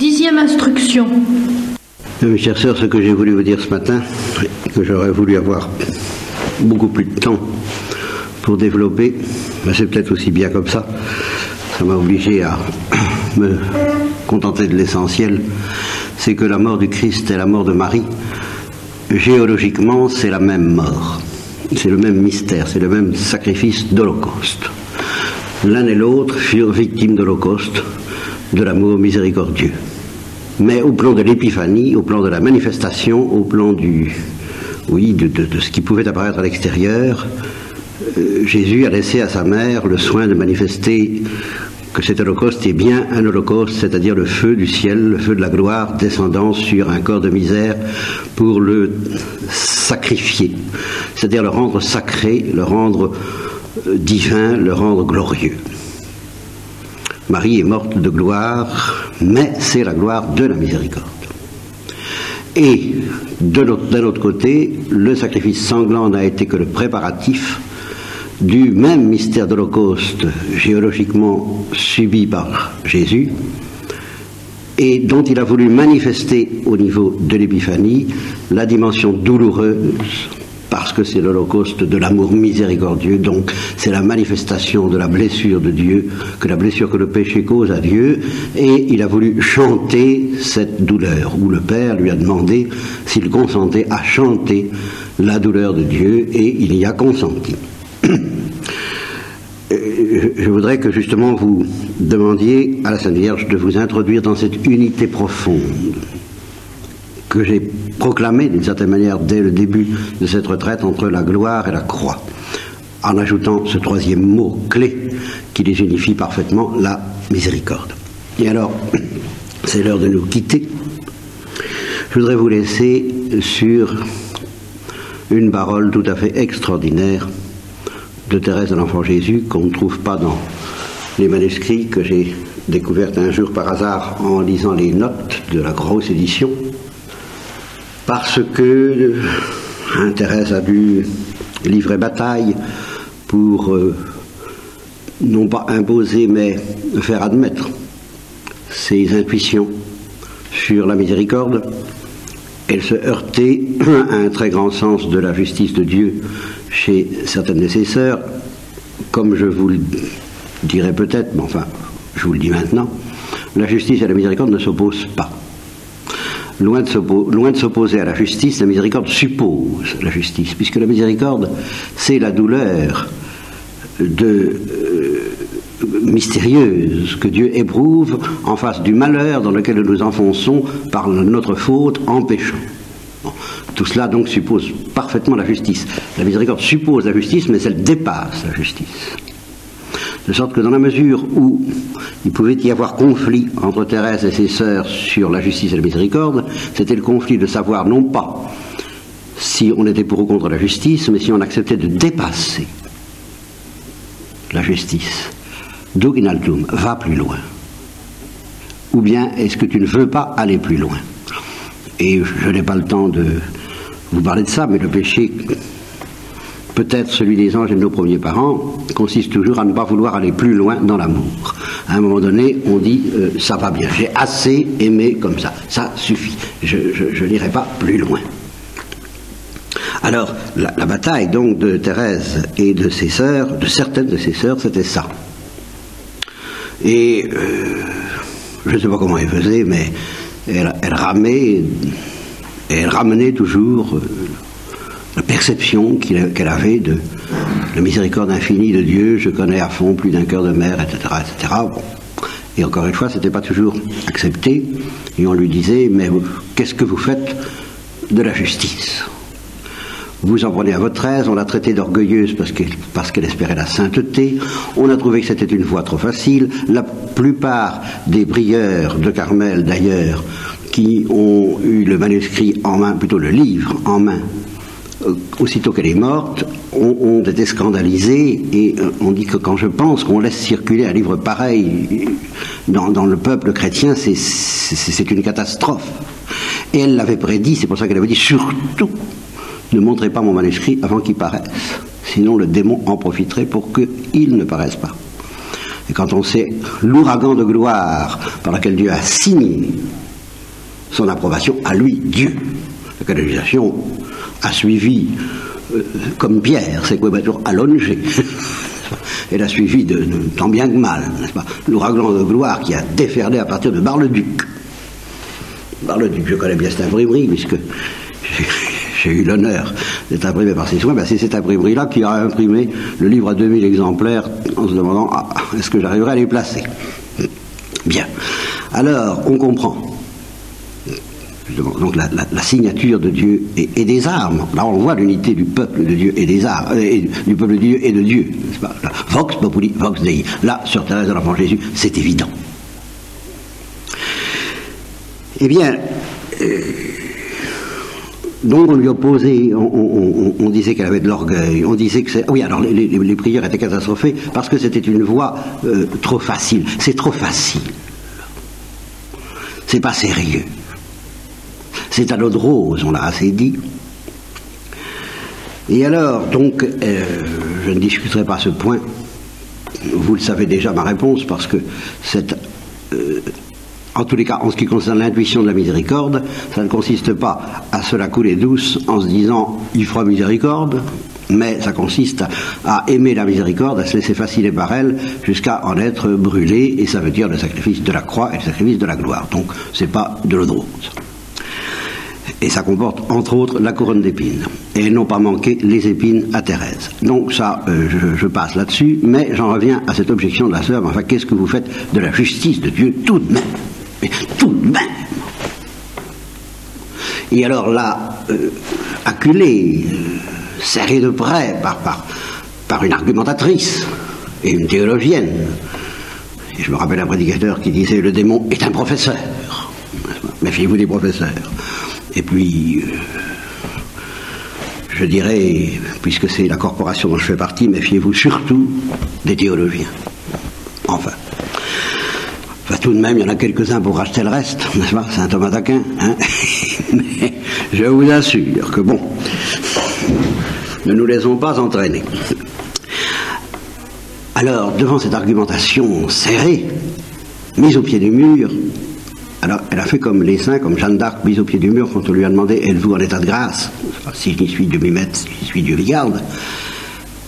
10e instruction. Mes chères sœurs, ce que j'ai voulu vous dire ce matin, que j'aurais voulu avoir beaucoup plus de temps pour développer, mais c'est peut-être aussi bien comme ça. Ça m'a obligé à me contenter de l'essentiel. C'est que la mort du Christ et la mort de Marie, géologiquement, c'est la même mort. C'est le même mystère, c'est le même sacrifice d'Holocauste. L'un et l'autre furent victimes d'Holocauste, de l'amour miséricordieux. Mais au plan de l'épiphanie, au plan de la manifestation, au plan de ce qui pouvait apparaître à l'extérieur, Jésus a laissé à sa mère le soin de manifester que cet holocauste est bien un holocauste, c'est-à-dire le feu du ciel, le feu de la gloire descendant sur un corps de misère pour le sacrifier, c'est-à-dire le rendre sacré, le rendre divin, le rendre glorieux. Marie est morte de gloire, mais c'est la gloire de la miséricorde. Et d'un autre côté, le sacrifice sanglant n'a été que le préparatif du même mystère d'Holocauste géologiquement subi par Jésus et dont il a voulu manifester au niveau de l'épiphanie la dimension douloureuse parce que c'est l'Holocauste de l'amour miséricordieux, donc c'est la manifestation de la blessure de Dieu, que la blessure que le péché cause à Dieu, et il a voulu chanter cette douleur, où le Père lui a demandé s'il consentait à chanter la douleur de Dieu, et il y a consenti. Je voudrais que justement vous demandiez à la Sainte Vierge de vous introduire dans cette unité profonde que j'ai proclamée d'une certaine manière dès le début de cette retraite entre la gloire et la croix, en ajoutant ce troisième mot clé qui les unifie parfaitement, la miséricorde. Et alors, c'est l'heure de nous quitter. Je voudrais vous laisser sur une parole tout à fait extraordinaire de Thérèse de l'Enfant Jésus, qu'on ne trouve pas dans les manuscrits que j'ai découvertes un jour par hasard en lisant les notes de la grosse édition, parce que Thérèse a dû livrer bataille pour non pas imposer mais faire admettre ses intuitions sur la miséricorde. Elle se heurtait à un très grand sens de la justice de Dieu chez certaines de ses sœurs, comme je vous le dirai peut-être, mais enfin, je vous le dis maintenant, la justice et la miséricorde ne s'opposent pas. Loin de s'opposer à la justice, la miséricorde suppose la justice, puisque la miséricorde, c'est la douleur mystérieuse que Dieu éprouve en face du malheur dans lequel nous nous enfonçons par notre faute en péchant. Bon, tout cela donc suppose parfaitement la justice. La miséricorde suppose la justice, mais elle dépasse la justice. De sorte que dans la mesure où il pouvait y avoir conflit entre Thérèse et ses sœurs sur la justice et la miséricorde, c'était le conflit de savoir non pas si on était pour ou contre la justice, mais si on acceptait de dépasser la justice. Dug in altum, va plus loin. Ou bien est-ce que tu ne veux pas aller plus loin? Et je n'ai pas le temps de vous parler de ça, mais le péché, peut-être celui des anges et de nos premiers parents, consiste toujours à ne pas vouloir aller plus loin dans l'amour. À un moment donné, on dit ça va bien, j'ai assez aimé comme ça, ça suffit, je n'irai pas plus loin. Alors, la bataille donc de Thérèse et de ses sœurs, de certaines de ses sœurs, c'était ça. Et je ne sais pas comment elle faisait, mais elle ramait, et elle ramenait toujours la perception qu'elle avait de la miséricorde infinie de Dieu. Je connais à fond plus d'un cœur de mère, etc., etc. Bon. Et encore une fois, ce n'était pas toujours accepté. Et on lui disait, mais qu'est-ce que vous faites de la justice? Vous en prenez à votre aise, on l'a traitée d'orgueilleuse parce qu'elle espérait la sainteté, on a trouvé que c'était une voie trop facile. La plupart des prieurs de Carmel, d'ailleurs, qui ont eu le manuscrit en main, plutôt le livre en main, aussitôt qu'elle est morte, ont été scandalisés, et on dit que quand je pense qu'on laisse circuler un livre pareil dans le peuple chrétien, c'est une catastrophe. Et elle l'avait prédit, c'est pour ça qu'elle avait dit surtout ne montrez pas mon manuscrit avant qu'il paraisse, sinon le démon en profiterait pour qu'il ne paraisse pas. et quand on sait l'ouragan de gloire par lequel Dieu a signé son approbation à lui, Dieu, la canonisation a suivi comme Pierre, c'est quoi, toujours allongé. Elle a suivi de tant bien que mal, n'est-ce pas, l'ouragan de gloire qui a déferlé à partir de Bar-le-Duc. Bar-le-Duc, je connais bien cette imprimerie, puisque j'ai eu l'honneur d'être imprimé par ses soins. C'est cette imprimerie-là qui a imprimé le livre à 2000 exemplaires en se demandant est-ce que j'arriverai à les placer. Bien. Alors, on comprend. Donc la signature de Dieu et des armes. Là, on voit l'unité du peuple de Dieu et des armes, du peuple de Dieu et de Dieu. N'est-ce pas? Là, Vox populi, vox Dei. Là, sur Thérèse de l'Enfant Jésus, c'est évident. Eh bien, donc on lui opposait, on disait qu'elle avait de l'orgueil, on disait que c'est... Oui, alors les prières étaient catastrophées parce que c'était une voie trop facile. C'est trop facile. C'est pas sérieux. C'est à l'eau de rose, on l'a assez dit. Et alors, donc, je ne discuterai pas ce point. Vous le savez déjà, ma réponse, parce que c'est... en tous les cas, en ce qui concerne l'intuition de la miséricorde, ça ne consiste pas à se la couler douce en se disant « il fera miséricorde », mais ça consiste à aimer la miséricorde, à se laisser fasciner par elle, jusqu'à en être brûlé, et ça veut dire le sacrifice de la croix et le sacrifice de la gloire. Donc, c'est pas de l'eau de rose. Et ça comporte, entre autres, la couronne d'épines. Et elles n'ont pas manqué les épines à Thérèse. Donc ça, je passe là-dessus, mais j'en reviens à cette objection de la sœur. Enfin, qu'est-ce que vous faites de la justice de Dieu tout de même? Mais tout de même! Et alors là, acculé, serré de près par une argumentatrice et une théologienne. Et je me rappelle un prédicateur qui disait « le démon est un professeur ». Méfiez-vous des professeurs. Et puis, je dirais, puisque c'est la corporation dont je fais partie, méfiez-vous surtout des théologiens. Enfin, tout de même, il y en a quelques-uns pour racheter le reste, n'est-ce pas? C'est un Thomas d'Aquin, hein. Mais je vous assure que bon, ne nous laissons pas entraîner. Alors, devant cette argumentation serrée, mise au pied du mur, alors, elle a fait comme les saints, comme Jeanne d'Arc, mise au pied du mur, quand on lui a demandé « êtes-vous en état de grâce ?» Si je n'y suis, Dieu m'y mette, si j'y suis, Dieu m'y garde.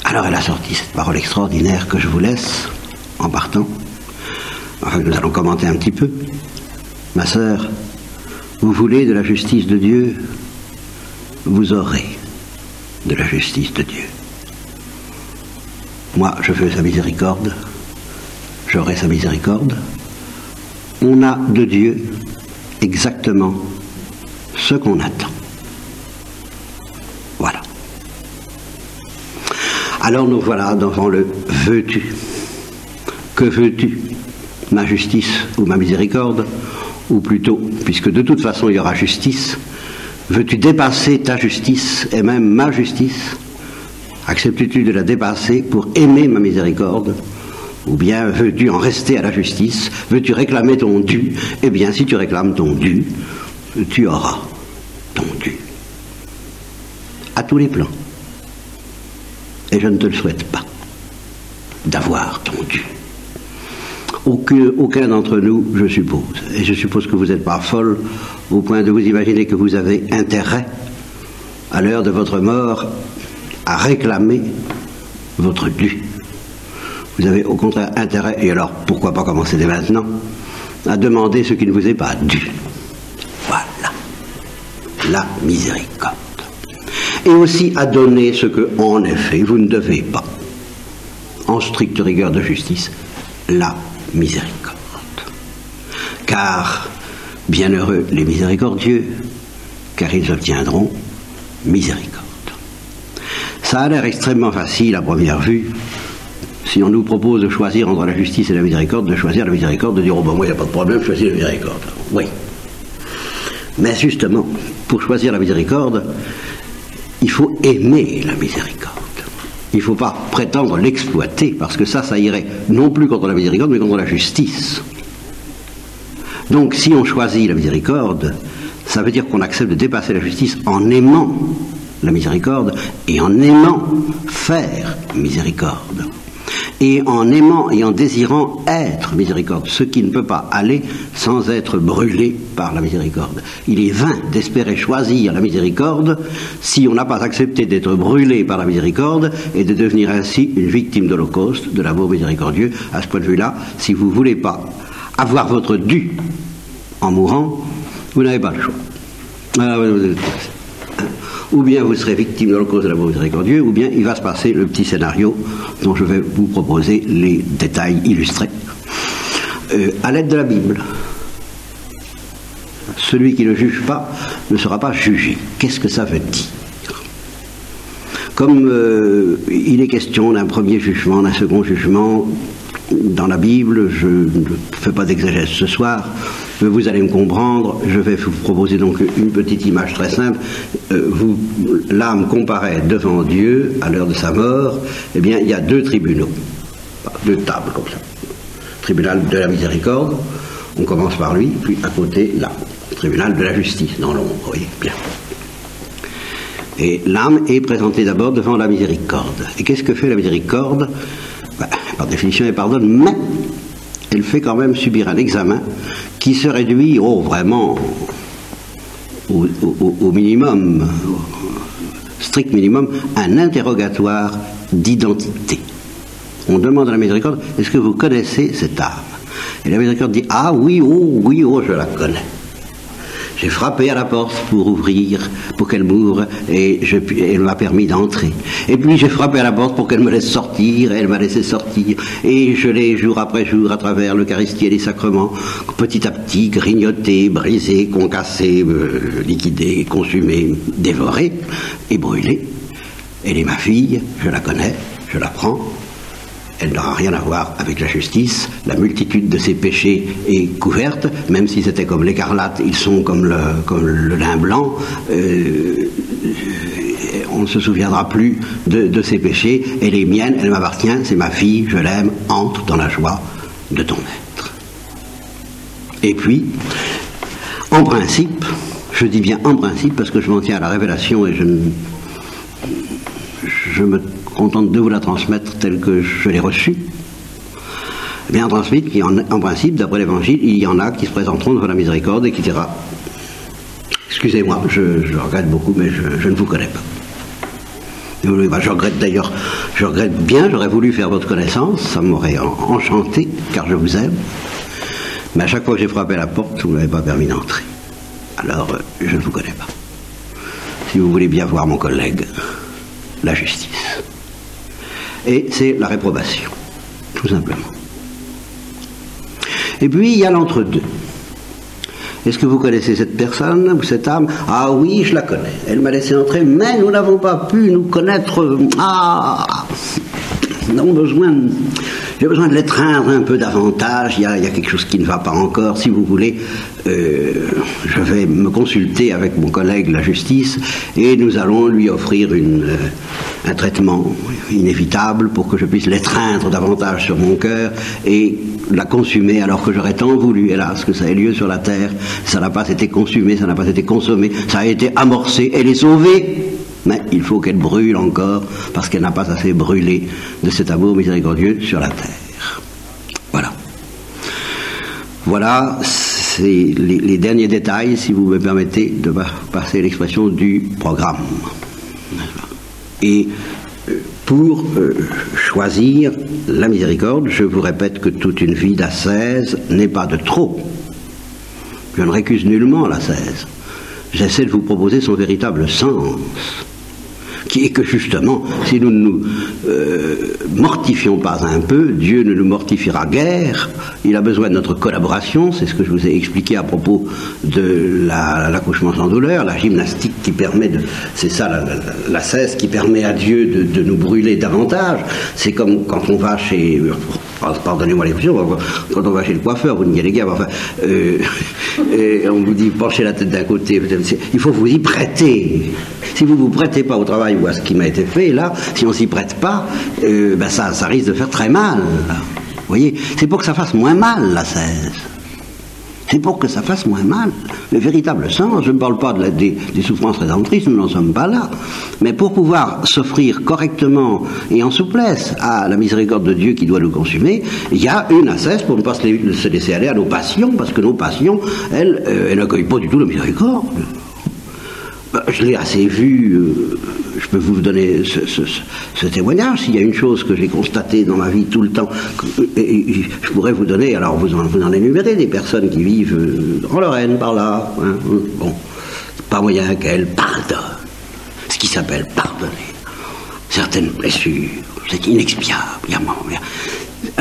Alors, elle a sorti cette parole extraordinaire que je vous laisse, en partant. Enfin, nous allons commenter un petit peu. Ma sœur, vous voulez de la justice de Dieu, vous aurez de la justice de Dieu. Moi, je veux sa miséricorde, j'aurai sa miséricorde. On a de Dieu exactement ce qu'on attend. Voilà. Alors nous voilà devant le « veux-tu ». Que veux-tu? Ma justice ou ma miséricorde? Ou plutôt, puisque de toute façon il y aura justice, veux-tu dépasser ta justice et même ma justice? Acceptes-tu de la dépasser pour aimer ma miséricorde? Ou bien veux-tu en rester à la justice? Veux-tu réclamer ton dû? Eh bien, si tu réclames ton dû, tu auras ton dû. À tous les plans. Et je ne te le souhaite pas, d'avoir ton dû. Aucun d'entre nous, je suppose, et je suppose que vous n'êtes pas folle au point de vous imaginer que vous avez intérêt, à l'heure de votre mort, à réclamer votre dû. Vous avez au contraire intérêt, et alors pourquoi pas commencer dès maintenant, à demander ce qui ne vous est pas dû. Voilà. La miséricorde. Et aussi à donner ce que, en effet, vous ne devez pas. En stricte rigueur de justice, la miséricorde. Car, bienheureux les miséricordieux, car ils obtiendront miséricorde. Ça a l'air extrêmement facile à première vue, si on nous propose de choisir entre la justice et la miséricorde, de choisir la miséricorde, de dire « oh ben moi il n'y a pas de problème, je choisis la miséricorde ». Oui. Mais justement, pour choisir la miséricorde, il faut aimer la miséricorde. Il ne faut pas prétendre l'exploiter, parce que ça irait non plus contre la miséricorde, mais contre la justice. Donc si on choisit la miséricorde, ça veut dire qu'on accepte de dépasser la justice en aimant la miséricorde et en aimant faire miséricorde. et en aimant et en désirant être miséricorde, ce qui ne peut pas aller sans être brûlé par la miséricorde. Il est vain d'espérer choisir la miséricorde si on n'a pas accepté d'être brûlé par la miséricorde et de devenir ainsi une victime d'Holocauste, de l'amour miséricordieux. À ce point de vue-là, si vous ne voulez pas avoir votre dû en mourant, vous n'avez pas le choix. Ou bien vous serez victime de l'Holocauste de l'amour miséricordieux, ou bien il va se passer le petit scénario dont je vais vous proposer les détails illustrés à l'aide de la Bible. Celui qui ne juge pas ne sera pas jugé. Qu'est-ce que ça veut dire? Comme il est question d'un premier jugement, d'un second jugement dans la Bible, je ne fais pas d'exégèse ce soir, mais vous allez me comprendre. Je vais vous proposer donc une petite image très simple. L'âme comparaît devant Dieu à l'heure de sa mort. Eh bien, il y a deux tribunaux, deux tables comme ça. Tribunal de la miséricorde, on commence par lui, puis à côté là, tribunal de la justice, dans l'ombre, vous voyez bien. Et l'âme est présentée d'abord devant la miséricorde. Et qu'est-ce que fait la miséricorde? Par définition, elle pardonne, mais elle fait quand même subir un examen qui se réduit vraiment au minimum, au strict minimum, un interrogatoire d'identité. On demande à la miséricorde, est-ce que vous connaissez cette âme? Et la miséricorde dit, ah oui, oh, je la connais. J'ai frappé à la porte pour ouvrir, pour qu'elle m'ouvre, et elle m'a permis d'entrer. Et puis j'ai frappé à la porte pour qu'elle me laisse sortir, et elle m'a laissé sortir. Et je l'ai jour après jour, à travers l'Eucharistie et les sacrements, petit à petit, grignoté, brisé, concassé, liquidé, consumé, dévoré et brûlé. Elle est ma fille, je la connais, je la prends. Elle n'aura rien à voir avec la justice. La multitude de ses péchés est couverte, même si c'était comme l'écarlate, ils sont comme le lin blanc. On ne se souviendra plus de ses péchés. Elle est mienne, elle m'appartient, c'est ma fille, je l'aime, entre dans la joie de ton maître. Et puis, en principe, je dis bien en principe parce que je m'en tiens à la révélation et je me contente de vous la transmettre telle que je l'ai reçue. Eh bien, transmettre en principe, d'après l'Évangile, il y en a qui se présenteront devant la miséricorde et qui dira, excusez-moi, je regrette beaucoup, mais je ne vous connais pas. Je regrette d'ailleurs, je regrette bien, j'aurais voulu faire votre connaissance, ça m'aurait enchanté, car je vous aime, mais à chaque fois que j'ai frappé à la porte, vous ne m'avez pas permis d'entrer. Alors, je ne vous connais pas. Si vous voulez bien voir mon collègue, la justice. Et c'est la réprobation, tout simplement. Et puis il y a l'entre-deux. Est-ce que vous connaissez cette personne ou cette âme? Ah oui, je la connais. Elle m'a laissé entrer, mais nous n'avons pas pu nous connaître. Nous avons besoin. J'ai besoin de l'étreindre un peu davantage. Il y a quelque chose qui ne va pas encore. Si vous voulez, je vais me consulter avec mon collègue la justice et nous allons lui offrir un traitement inévitable pour que je puisse l'étreindre davantage sur mon cœur et la consumer alors que j'aurais tant voulu, hélas, que ça ait lieu sur la terre. Ça n'a pas été consumé, ça n'a pas été consommé, ça a été amorcé, elle est sauvée. Mais il faut qu'elle brûle encore, parce qu'elle n'a pas assez brûlé de cet amour miséricordieux sur la terre. Voilà. Voilà, c'est les derniers détails, si vous me permettez de passer l'expression du programme. Et pour choisir la miséricorde, je vous répète que toute une vie d'ascèse n'est pas de trop. Je ne récuse nullement l'ascèse. J'essaie de vous proposer son véritable sens, qui est que justement, si nous ne nous mortifions pas un peu, Dieu ne nous mortifiera guère. Il a besoin de notre collaboration, c'est ce que je vous ai expliqué à propos de l'accouchement sans douleur, la gymnastique qui permet de... C'est ça l'ascèse qui permet à Dieu de nous brûler davantage. C'est comme quand on va chez... Pardonnez-moi l'expression, quand on va chez le coiffeur, vous n'y allez guère, enfin, on vous dit penchez la tête d'un côté, il faut vous y prêter. Si vous ne vous prêtez pas au travail ou à ce qui m'a été fait, là, si on ne s'y prête pas, ça risque de faire très mal. Vous voyez, c'est pour que ça fasse moins mal, l'ascèse. C'est pour que ça fasse moins mal. Le véritable sens, je ne parle pas des souffrances rédemptrices, nous n'en sommes pas là. Mais pour pouvoir s'offrir correctement et en souplesse à la miséricorde de Dieu qui doit nous consumer, il y a une ascèse pour ne pas se laisser aller à nos passions, parce que nos passions, elles n'accueillent pas du tout la miséricorde. Je l'ai assez vu, je peux vous donner ce témoignage. S'il y a une chose que j'ai constatée dans ma vie tout le temps, et je pourrais vous donner, alors vous en énumérez des personnes qui vivent en Lorraine, par là, hein, bon, pas moyen qu'elles pardonnent, ce qui s'appelle pardonner certaines blessures, c'est inexpiable.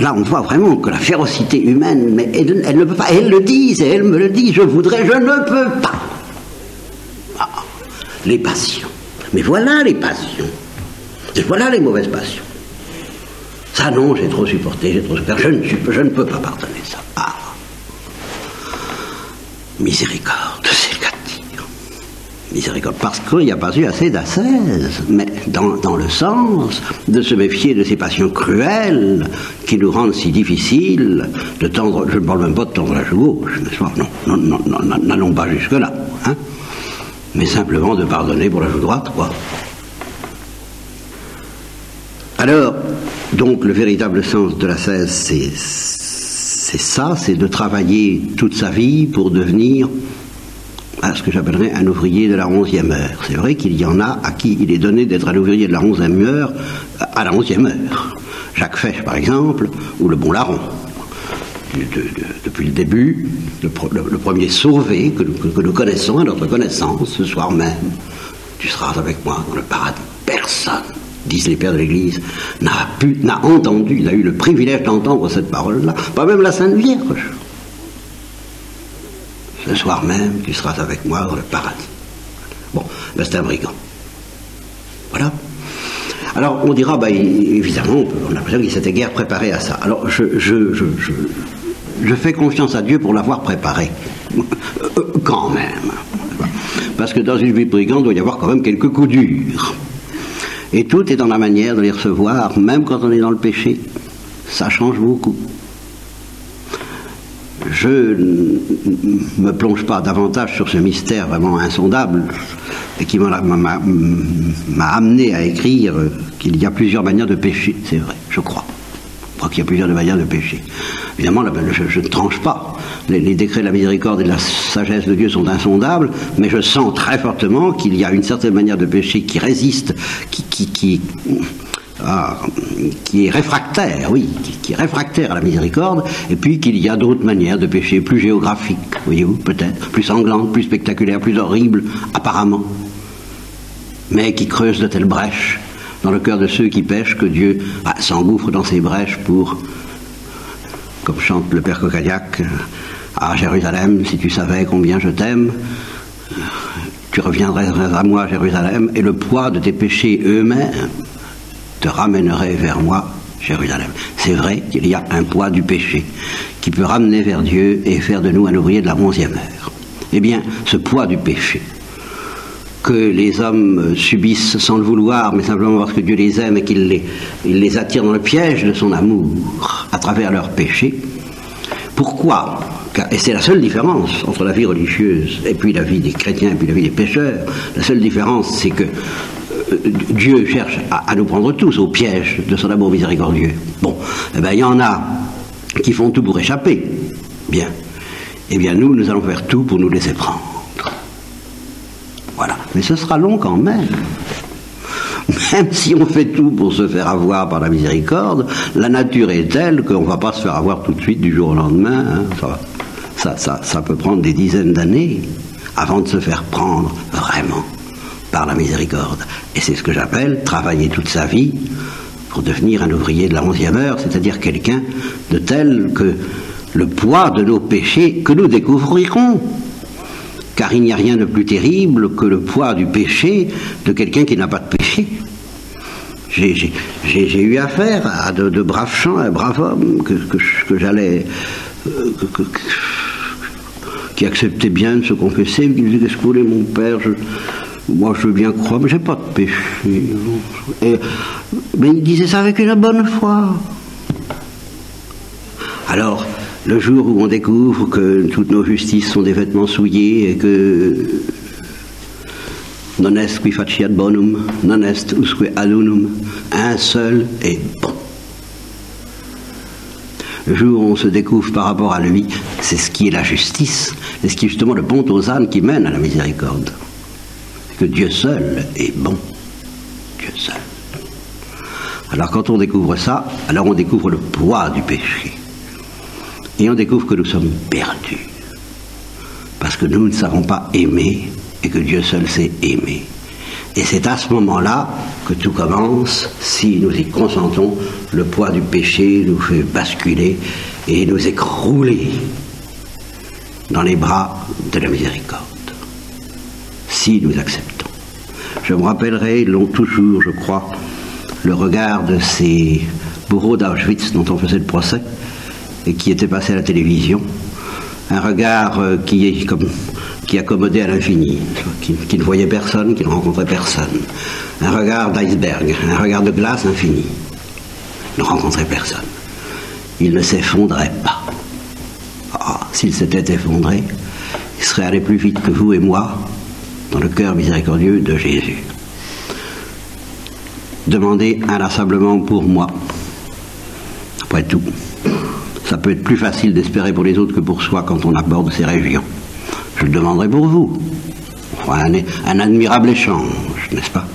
Là, on voit vraiment que la férocité humaine, mais elle ne peut pas, elle le dit, et elle me le dit, je voudrais, je ne peux pas. Les passions. Mais voilà les passions. Et voilà les mauvaises passions. Ça non, j'ai trop supporté, j'ai trop souffert, je ne peux pas pardonner ça. Ah. Miséricorde, c'est le cas de dire. Miséricorde, parce qu'il n'y a pas eu assez d'ascèse, mais dans le sens de se méfier de ces passions cruelles qui nous rendent si difficile de tendre, je ne parle même pas de tendre la joue gauche, n'est-ce pas? Non, n'allons pas jusque-là, hein? Mais simplement de pardonner pour la joue droite, quoi. Alors, donc, le véritable sens de l'ascèse, c'est ça, c'est de travailler toute sa vie pour devenir ce que j'appellerais un ouvrier de la 11e heure. C'est vrai qu'il y en a à qui il est donné d'être un ouvrier de la 11e heure à la 11e heure. Jacques Fesch, par exemple, ou le bon larron. Depuis le début, le premier sauvé que nous connaissons à notre connaissance, ce soir même, tu seras avec moi dans le paradis. Personne, disent les pères de l'Église, n'a entendu, n'a eu le privilège d'entendre cette parole-là, pas même la Sainte Vierge. Ce soir même, tu seras avec moi dans le paradis. Bon, ben c'est un brigand. Voilà. Alors on dira, évidemment, on a l'impression qu'il s'était guère préparé à ça. Alors je fais confiance à Dieu pour l'avoir préparé. Quand même. Parce que dans une vie de brigand, il doit y avoir quand même quelques coups durs. Et tout est dans la manière de les recevoir, même quand on est dans le péché. Ça change beaucoup. Je ne me plonge pas davantage sur ce mystère vraiment insondable et qui m'a amené à écrire qu'il y a plusieurs manières de pécher, c'est vrai, je crois. Je crois qu'il y a plusieurs manières de pécher. Évidemment, je ne tranche pas. Les décrets de la miséricorde et de la sagesse de Dieu sont insondables, mais je sens très fortement qu'il y a une certaine manière de pécher qui résiste, qui est réfractaire, oui, qui est réfractaire à la miséricorde, et puis qu'il y a d'autres manières de pécher, plus géographiques, voyez-vous, peut-être, plus sanglantes, plus spectaculaires, plus horribles, apparemment, mais qui creusent de telles brèches dans le cœur de ceux qui pêchent que Dieu s'engouffre dans ces brèches pour, comme chante le Père Coccadiac, à Jérusalem, si tu savais combien je t'aime, tu reviendrais à moi, Jérusalem, et le poids de tes péchés eux-mêmes te ramènerait vers moi, Jérusalem. C'est vrai qu'il y a un poids du péché qui peut ramener vers Dieu et faire de nous un ouvrier de la 11e heure. Eh bien, ce poids du péché que les hommes subissent sans le vouloir, mais simplement parce que Dieu les aime et qu'il les attire dans le piège de son amour à travers leurs péchés. Pourquoi ? Et c'est la seule différence entre la vie religieuse et puis la vie des chrétiens et puis la vie des pécheurs. La seule différence, c'est que Dieu cherche à nous prendre tous au piège de son amour miséricordieux. Bon, eh bien, il y en a qui font tout pour échapper. Bien. Eh bien, nous allons faire tout pour nous laisser prendre. Voilà. Mais ce sera long quand même. Même si on fait tout pour se faire avoir par la miséricorde, la nature est telle qu'on ne va pas se faire avoir tout de suite du jour au lendemain. Hein. Ça peut prendre des dizaines d'années avant de se faire prendre vraiment par la miséricorde. Et c'est ce que j'appelle travailler toute sa vie pour devenir un ouvrier de la 11e heure, c'est-à-dire quelqu'un de tel que le poids de nos péchés que nous découvrirons. Car il n'y a rien de plus terrible que le poids du péché de quelqu'un qui n'a pas de péché. J'ai eu affaire à de braves gens, un brave homme que j'allais... qui acceptait bien de se confesser, qui disait: qu'est-ce que vous voulez, mon père, moi je veux bien croire, mais j'ai pas de péché. Mais il disait ça avec une bonne foi. Alors, Le jour où on découvre que toutes nos justices sont des vêtements souillés et que non est qui faciat bonum, non est usque ad unum, un seul est bon. Le jour où on se découvre par rapport à lui, c'est ce qui est la justice, c'est ce qui est justement le pont aux âmes qui mène à la miséricorde. Que Dieu seul est bon. Dieu seul. Alors quand on découvre ça, alors on découvre le poids du péché. Et on découvre que nous sommes perdus. Parce que nous ne savons pas aimer et que Dieu seul sait aimer. Et c'est à ce moment-là que tout commence, si nous y consentons, le poids du péché nous fait basculer et nous écrouler dans les bras de la miséricorde. Si nous acceptons. Je me rappellerai, ils l'ont toujours, je crois, le regard de ces bourreaux d'Auschwitz dont on faisait le procès et qui étaient passés à la télévision. Un regard qui accommodait à l'infini, qui ne voyait personne, qui ne rencontrait personne. Un regard d'iceberg, un regard de glace infini. Il ne rencontrait personne. Il ne s'effondrait pas. Ah, s'il s'était effondré, il serait allé plus vite que vous et moi dans le cœur miséricordieux de Jésus. Demandez inlassablement pour moi. Après tout, ça peut être plus facile d'espérer pour les autres que pour soi quand on aborde ces régions. Je le demanderai pour vous. Un admirable échange, n'est-ce pas?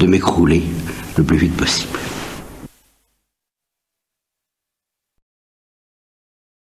De m'écrouler le plus vite possible.